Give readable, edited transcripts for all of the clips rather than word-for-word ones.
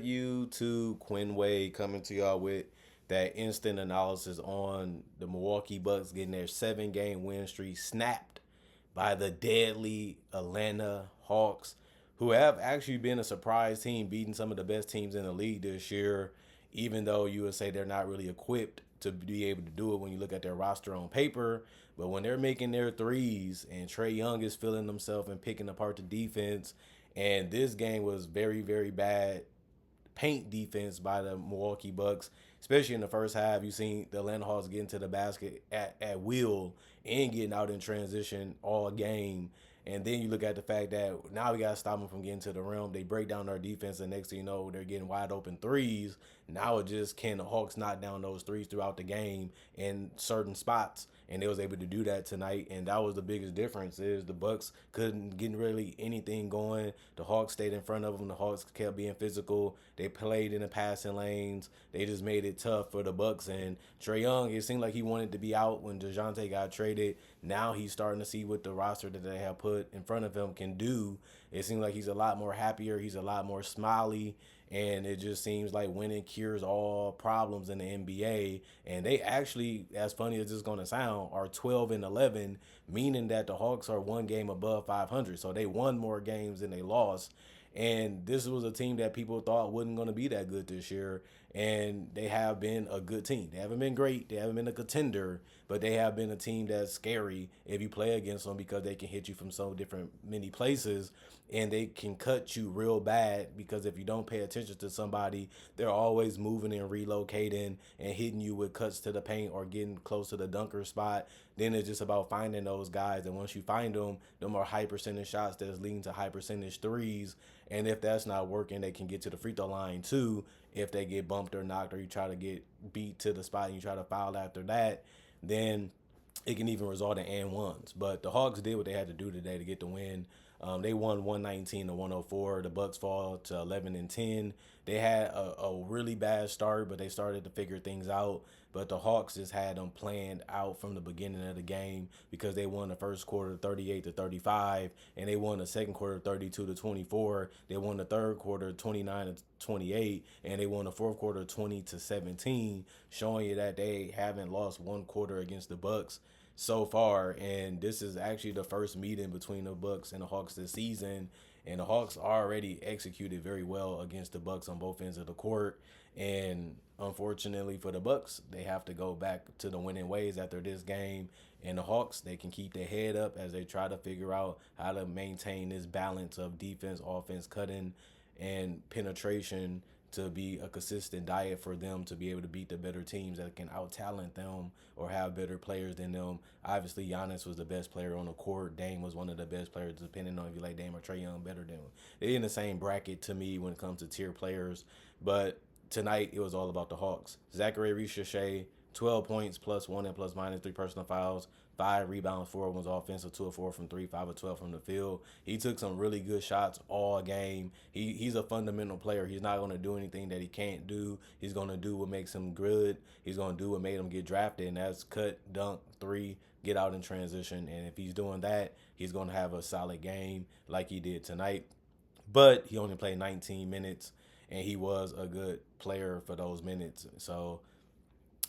YouTube Quinway coming to y'all with that instant analysis on the Milwaukee Bucks getting their 7 game win streak snapped by the deadly Atlanta Hawks, who have actually been a surprise team, beating some of the best teams in the league this year, even though you would say they're not really equipped to be able to do it when you look at their roster on paper. But when they're making their threes and Trae Young is feeling himself and picking apart the defense, and this game was very, very bad paint defense by the Milwaukee Bucks, especially in the first half. You seen the Atlanta Hawks getting to the basket at will and getting out in transition all game. And then you look at the fact that now we got to stop them from getting to the rim. They break down our defense, and next thing you know, they're getting wide open threes. Now it just can the Hawks knock down those threes throughout the game in certain spots, and they was able to do that tonight. And that was the biggest difference is the Bucks couldn't get really anything going. The Hawks stayed in front of them. The Hawks kept being physical. They played in the passing lanes. They just made it tough for the Bucks. And Trae Young, it seemed like he wanted to be out when DeJounte got traded. Now he's starting to see what the roster that they have put in front of him can do. It seems like he's a lot more happier. He's a lot more smiley. And it just seems like winning cures all problems in the NBA. And they actually, as funny as it's going to sound, are 12-11, meaning that the Hawks are 1 game above 500. So they won more games than they lost. And this was a team that people thought wasn't going to be that good this year. And they have been a good team. They haven't been great. They haven't been a contender, but they have been a team that's scary if you play against them because they can hit you from so different many places, and they can cut you real bad because if you don't pay attention to somebody, they're always moving and relocating and hitting you with cuts to the paint or getting close to the dunker spot. Then it's just about finding those guys, and once you find them are high percentage shots that's leading to high percentage threes. And if that's not working, they can get to the free throw line too. If they get bumped or knocked, or you try to get beat to the spot and you try to foul after that, then it can even result in and ones. But the Hawks did what they had to do today to get the win. They won 119 to 104. The Bucks fall to 11-10. They had a really bad start, but they started to figure things out. But the Hawks just had them planned out from the beginning of the game because they won the first quarter 38-35, and they won the second quarter 32-24. They won the third quarter 29-28, and they won the fourth quarter 20-17, showing you that they haven't lost one quarter against the Bucks so far. And this is actually the first meeting between the Bucks and the Hawks this season, and the Hawks already executed very well against the Bucks on both ends of the court. And unfortunately for the Bucks, they have to go back to the winning ways after this game. And the Hawks, they can keep their head up as they try to figure out how to maintain this balance of defense, offense, cutting, and penetration to be a consistent diet for them to be able to beat the better teams that can out-talent them or have better players than them. Obviously, Giannis was the best player on the court. Dame was one of the best players, depending on if you like Dame or Trae Young better than him. They're in the same bracket to me when it comes to tier players. But tonight, it was all about the Hawks. Zachary Richardson, 12 points, plus one and plus minus, 3 personal fouls, 5 rebounds, 4 was offensive, 2 of 4 from 3, 5 of 12 from the field. He took some really good shots all game. He's a fundamental player. He's not going to do anything that he can't do. He's going to do what makes him good. He's going to do what made him get drafted, and that's cut, dunk, 3, get out in transition. And if he's doing that, he's going to have a solid game like he did tonight. But he only played 19 minutes, and he was a good player for those minutes. So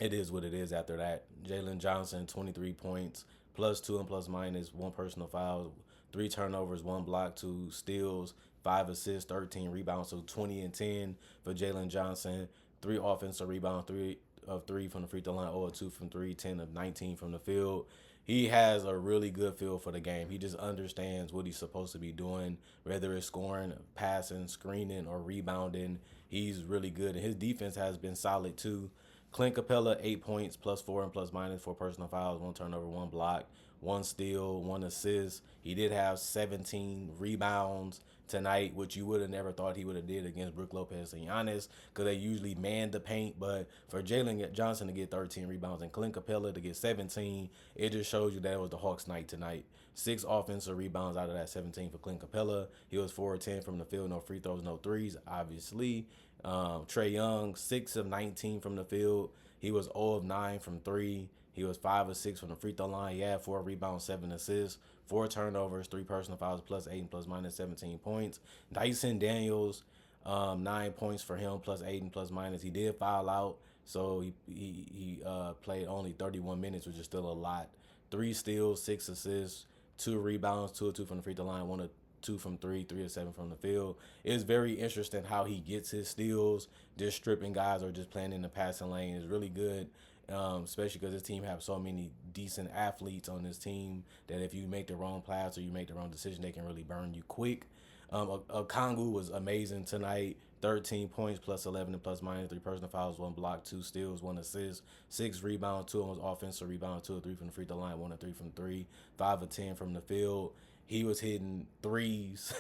it is what it is after that. Jalen Johnson, 23 points, plus 2 and plus minus, 1 personal foul, 3 turnovers, 1 block, 2 steals, 5 assists, 13 rebounds. So 20-10 for Jalen Johnson, 3 offensive rebounds, 3 of 3 from the free throw line, 0 of 2 from 3, 10 of 19 from the field. He has a really good feel for the game. He just understands what he's supposed to be doing, whether it's scoring, passing, screening, or rebounding. He's really good, and his defense has been solid too. Clint Capella, 8 points, plus 4 and plus minus, 4 personal fouls, 1 turnover, 1 block, 1 steal, 1 assist. He did have 17 rebounds tonight, which you would have never thought he would have did against Brook Lopez and Giannis, because they usually man the paint. But for Jalen Johnson to get 13 rebounds and Clint Capella to get 17, it just shows you that it was the Hawks' night tonight. 6 offensive rebounds out of that 17 for Clint Capella. He was 4 of 10 from the field, no free throws, no threes, obviously. Trae Young, 6 of 19 from the field. He was 0 of 9 from 3. He was 5 of 6 from the free throw line. He had 4 rebounds, 7 assists, 4 turnovers, 3 personal fouls, plus 8 and plus minus 17 points. Dyson Daniels, 9 points for him, plus 8 and plus minus. He did foul out, so he played only 31 minutes, which is still a lot. 3 steals, 6 assists, 2 rebounds, 2 of 2 from the free throw line, 1 of 2 from three, 3 of 7 from the field. It's very interesting how he gets his steals, just stripping guys or just playing in the passing lane. Is really good. Especially because this team have so many decent athletes on this team that if you make the wrong pass or you make the wrong decision, they can really burn you quick. Okongu was amazing tonight. 13 points, plus 11 and plus minus, 3 personal fouls, 1 block, 2 steals, 1 assist, 6 rebounds, 2 of them was offensive rebounds, 2 of 3 from the free throw line, 1 of 3 from three, 5 of 10 from the field. He was hitting threes,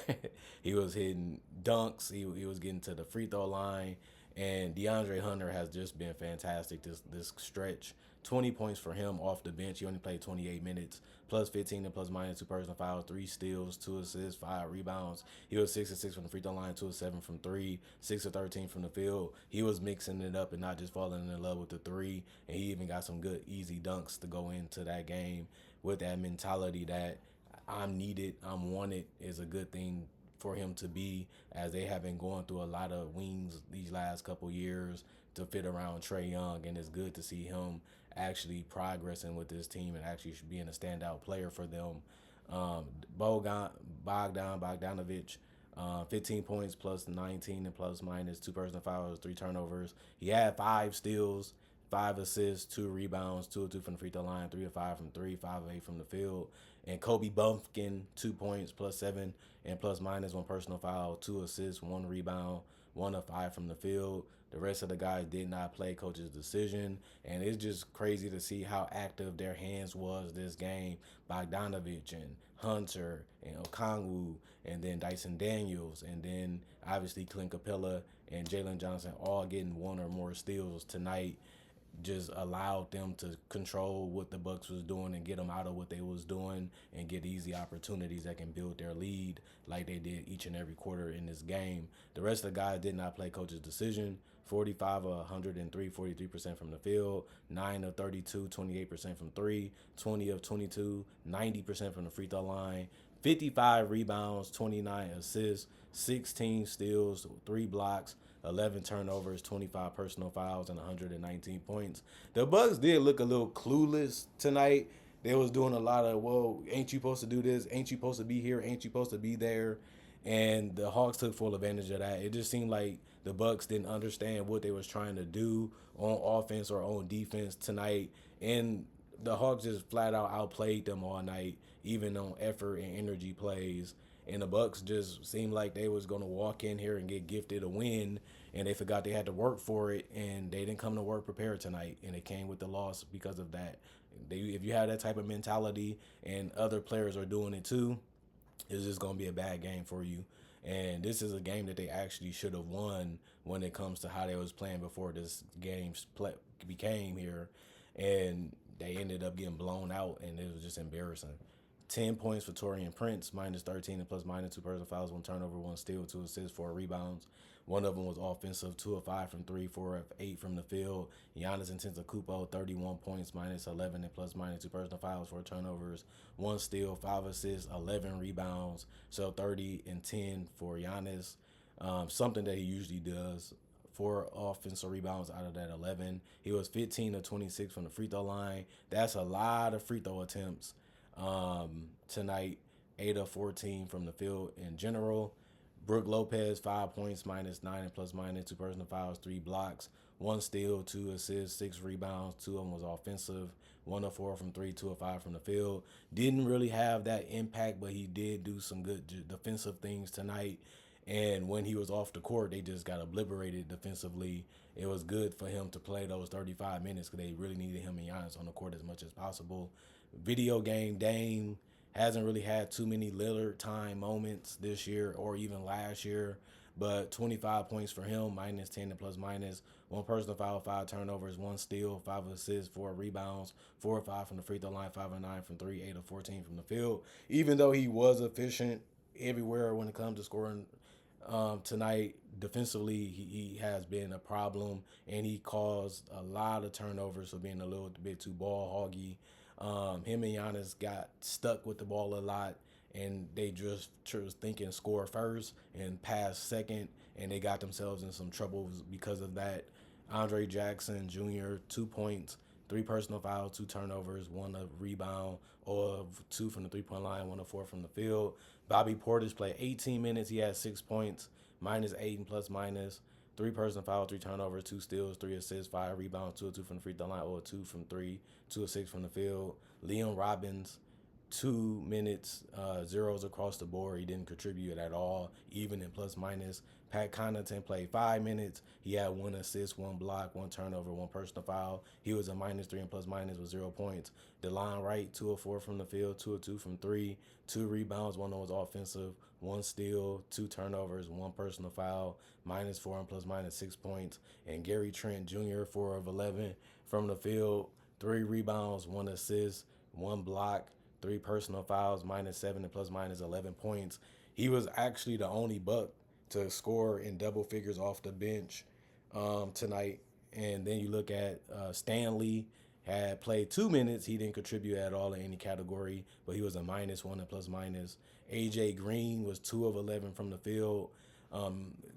he was hitting dunks, he was getting to the free throw line, and DeAndre Hunter has just been fantastic this stretch. 20 points for him off the bench. He only played 28 minutes, plus 15 and plus minus, 2 personal fouls, 3 steals, 2 assists, 5 rebounds. He was 6 of 6 from the free throw line, 2 of 7 from three, 6 of 13 from the field. He was mixing it up and not just falling in love with the three. And he even got some good easy dunks to go into that game with that mentality that I'm needed, I'm wanted is a good thing for him to be, as they have been going through a lot of wings these last couple years to fit around Trae Young, and it's good to see him actually progressing with this team and actually being a standout player for them. Bogdanovich, 15 points, plus 19 and plus minus, 2 personal fouls, 3 turnovers. He had 5 steals, 5 assists, 2 rebounds, 2 of 2 from the free throw line, 3 of 5 from three, 5 of 8 from the field. And Kobe Bumpkin, 2 points, plus 7 and plus minus, 1 personal foul, 2 assists, 1 rebound, 1 of 5 from the field. The rest of the guys did not play, coach's decision. And it's just crazy to see how active their hands was this game. Bogdanovich and Hunter and Okongu and then Dyson Daniels and then obviously Clint Capella and Jalen Johnson all getting 1 or more steals tonight just allowed them to control what the Bucks was doing and get them out of what they was doing and get easy opportunities that can build their lead like they did each and every quarter in this game. The rest of the guys did not play coach's decision. 45 of 103, 43% from the field, 9 of 32, 28% from three, 20 of 22, 90% from the free throw line, 55 rebounds, 29 assists, 16 steals, 3 blocks, 11 turnovers, 25 personal fouls, and 119 points. The Bucks did look a little clueless tonight. They was doing a lot of, well, ain't you supposed to do this? Ain't you supposed to be here? Ain't you supposed to be there? And the Hawks took full advantage of that. It just seemed like the Bucks didn't understand what they was trying to do on offense or on defense tonight. And the Hawks just flat out outplayed them all night, even on effort and energy plays. And the Bucks just seemed like they was gonna walk in here and get gifted a win, and they forgot they had to work for it, and they didn't come to work prepared tonight, and it came with the loss because of that. If you have that type of mentality and other players are doing it too, it's just gonna be a bad game for you. And this is a game that they actually should have won when it comes to how they was playing before this game became here, and they ended up getting blown out, and it was just embarrassing. 10 points for Torian Prince, minus 13 and plus minus, 2 personal fouls, 1 turnover, 1 steal, 2 assists, 4 rebounds. One of them was offensive, 2 of 5 from three, 4 of 8 from the field. Giannis Antetokounmpo, 31 points, minus 11 and plus minus, 2 personal fouls, 4 turnovers, 1 steal, 5 assists, 11 rebounds. So 30 and 10 for Giannis, something that he usually does. 4 offensive rebounds out of that 11. He was 15 of 26 from the free throw line. That's a lot of free throw attempts tonight. 8 of 14 from the field in general. Brook Lopez, 5 points, minus 9 and plus minus, 2 personal fouls, 3 blocks, 1 steal, 2 assists, 6 rebounds. 2 of them was offensive. 1 of 4 from three, 2 of 5 from the field. Didn't really have that impact, but he did do some good defensive things tonight. And when he was off the court, they just got obliterated defensively. It was good for him to play those 35 minutes because they really needed him and Giannis on the court as much as possible. Video game Dame hasn't really had too many Lillard time moments this year or even last year, but 25 points for him, minus 10 and plus minus, 1 personal foul, 5 turnovers, 1 steal, 5 assists, 4 rebounds, 4 of 5 from the free throw line, 5 of 9 from three, 8 of 14 from the field. Even though he was efficient everywhere when it comes to scoring tonight, defensively, he has been a problem, and he caused a lot of turnovers for being a little bit too ball hoggy. Him and Giannis got stuck with the ball a lot, and they just was thinking score first and pass second, and they got themselves in some trouble because of that. Andre Jackson Jr., 2 points, three personal fouls, two turnovers, one a rebound, or two from the 3 point line, one of four from the field. Bobby Portis played 18 minutes. He had 6 points, -8 and plus minus. Three personal fouls, three turnovers, two steals, three assists, five rebounds, two or two from the free throw line, or two from three, 2 or 6 from the field. Liam Robbins, 2 minutes, zeros across the board. He didn't contribute at all, even in plus minus. Pat Connaughton played 5 minutes. He had one assist, one block, one turnover, one personal foul. He was a -3 and plus minus with 0 points. DeLon Wright, 2 of 4 from the field, 2 of 2 from three, two rebounds, one was offensive, one steal, two turnovers, one personal foul, -4 and plus minus 6 points. And Gary Trent Jr., 4 of 11 from the field, three rebounds, one assist, one block, three personal fouls, -7 and plus minus 11 points. He was actually the only Buck to score in double figures off the bench tonight. And then you look at Stanley had played 2 minutes. He didn't contribute at all in any category, but he was a -1 and plus minus. AJ Green was 2 of 11 from the field.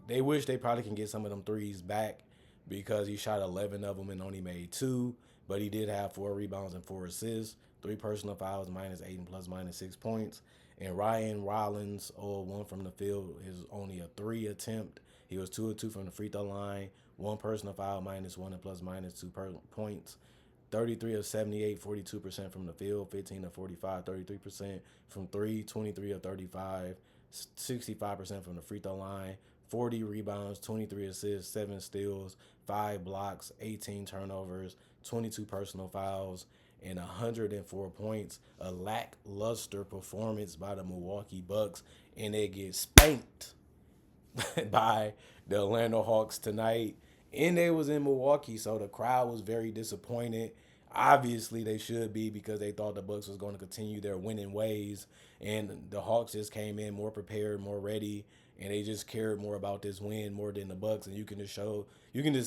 They wish they probably can get some of them threes back because he shot 11 of them and only made two, but he did have 4 rebounds and 4 assists, three personal fouls, -8 and plus minus 6 points. And Ryan Rollins, 0-1 from the field, is only a 3 attempt. He was 2 of 2 from the free throw line, one personal foul, -1 and plus minus 2 points. 33 of 78, 42% from the field, 15 of 45, 33% from three, 23 of 35, 65% from the free throw line, 40 rebounds, 23 assists, 7 steals, 5 blocks, 18 turnovers, 22 personal fouls, and 104 points. A lackluster performance by the Milwaukee Bucks, and they get spanked by the Atlanta Hawks tonight. And they was in Milwaukee, so the crowd was very disappointed. Obviously, they should be because they thought the Bucks was going to continue their winning ways, and the Hawks just came in more prepared, more ready, and they just cared more about this win more than the Bucks. And you can just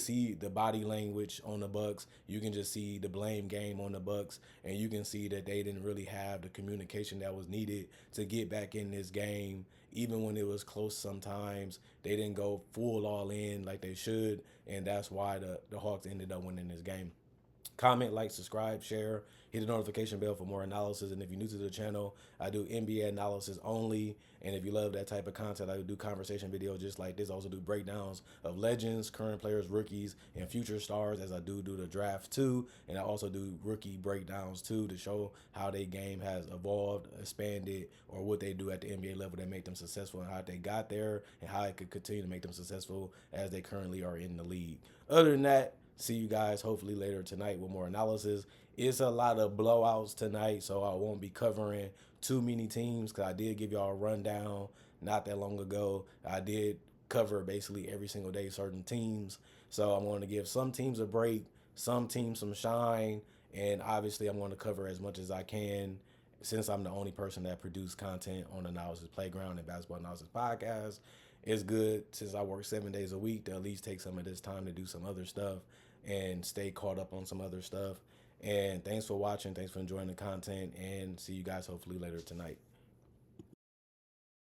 see the body language on the Bucks. You can just see the blame game on the Bucks, and you can see that they didn't really have the communication that was needed to get back in this game. Even when it was close sometimes, they didn't go full all in like they should, and that's why the Hawks ended up winning this game. Comment, like, subscribe, share, hit the notification bell for more analysis. And if you're new to the channel, I do NBA analysis only. And if you love that type of content, I do conversation videos just like this. I also do breakdowns of legends, current players, rookies, and future stars, as I do the draft too. And I also do rookie breakdowns too to show how their game has evolved, expanded, or what they do at the NBA level that make them successful, and how they got there, and how it could continue to make them successful as they currently are in the league. Other than that, see you guys hopefully later tonight with more analysis. It's a lot of blowouts tonight, so I won't be covering too many teams because I did give y'all a rundown not that long ago. I did cover basically every single day certain teams. So I'm going to give some teams a break, some teams some shine, and obviously I'm going to cover as much as I can since I'm the only person that produced content on Analysis Playground and Basketball Analysis Podcast. It's good since I work 7 days a week to at least take some of this time to do some other stuff and stay caught up on some other stuff. And thanks for watching. Thanks for enjoying the content. And see you guys hopefully later tonight.